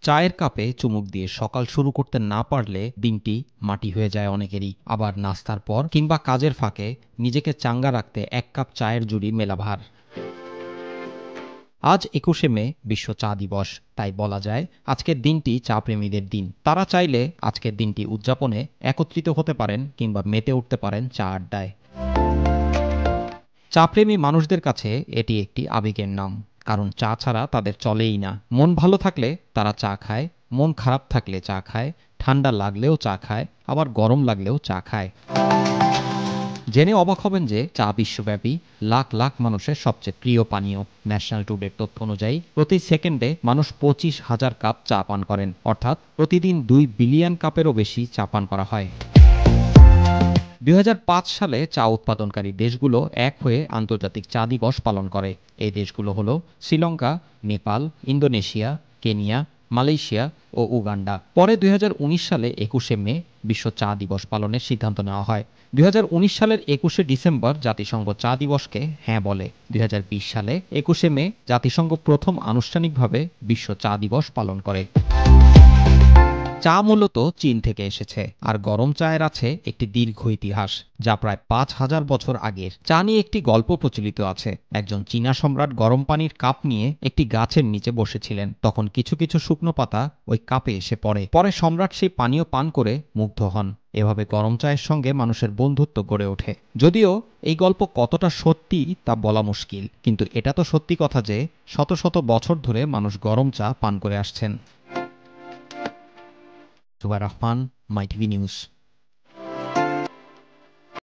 চায়ের কাপে চুমুক দিয়ে সকাল শুরু করতে না পারলে দিনটি মাটি হয়ে যায় অনেকেরই। আবার নাস্তার পর কিংবা কাজের ফাঁকে নিজেকে চাঙ্গা রাখতে এক কাপ চায়ের জুড়ি মেলা ভার। আজ ২১শে মে বিশ্ব চা দিবস। তাই বলা যায় আজকের দিনটি চা প্রেমীদের দিন। তারা চাইলে আজকের দিনটি উদযাপনে একত্রিত হতে পারেন কিংবা মেতে উঠতে পারেন চা আড্ডায়। চা প্রেমী মানুষদের কাছে এটি একটি আবেগের নাম, কারণ চা ছাড়া তাদের চলেই না। মন ভালো থাকলে তারা চা খায়, মন খারাপ থাকলে চা খায়, ঠান্ডা লাগলেও চা খায়, আবার গরম লাগলেও চা খায়। জেনে অবাক হবেন যে চা বিশ্বব্যাপী লাখ লাখ মানুষের সবচেয়ে প্রিয় পানীয়। ন্যাশনাল টুডের তথ্য অনুযায়ী প্রতি সেকেন্ডে মানুষ ২৫,০০০ কাপ চা পান করেন, অর্থাৎ প্রতিদিন ২ বিলিয়ন কাপেরও বেশি চা পান করা হয়। ২০০৫ সালে চা উৎপাদনকারী দেশগুলো এক হয়ে আন্তর্জাতিক চা দিবস পালন করে। এই দেশগুলো হলো Sri Lanka, Nepal, Indonesia, Kenya, Malaysia ও উগান্ডা। পরে ২০১৯ সালে ২১শে মে বিশ্ব চা দিবস পালনের সিদ্ধান্ত নেওয়া হয়। ২০১৯ সালের ২১শে ডিসেম্বর জাতিসংঘ চা দিবসকে হ্যাঁ বলে। ২০২০ সালে ২১শে মে জাতিসংঘ প্রথম আনুষ্ঠানিকভাবে বিশ্ব চা দিবস পালন করে। চা মূলত চীন থেকে এসেছে, আর গরম চায়ের আছে একটি দীর্ঘ ইতিহাস, যা প্রায় ৫,০০০ বছর আগের। চা নিয়ে একটি গল্প প্রচলিত আছে। একজন চীনা সম্রাট গরম পানির কাপ নিয়ে একটি গাছের নিচে বসেছিলেন। তখন কিছু কিছু শুকনো পাতা ওই কাপে এসে পড়ে। পরে সম্রাট সেই পানীয় পান করে মুগ্ধ হন। এভাবে গরম চায়ের সঙ্গে মানুষের বন্ধুত্ব গড়ে ওঠে। যদিও এই গল্প কতটা সত্যি তা বলা মুশকিল, কিন্তু এটা তো সত্যি কথা যে শত শত বছর ধরে মানুষ গরম চা পান করে আসছেন। জুবাইর রহমান, মাই টিভি নিউজ।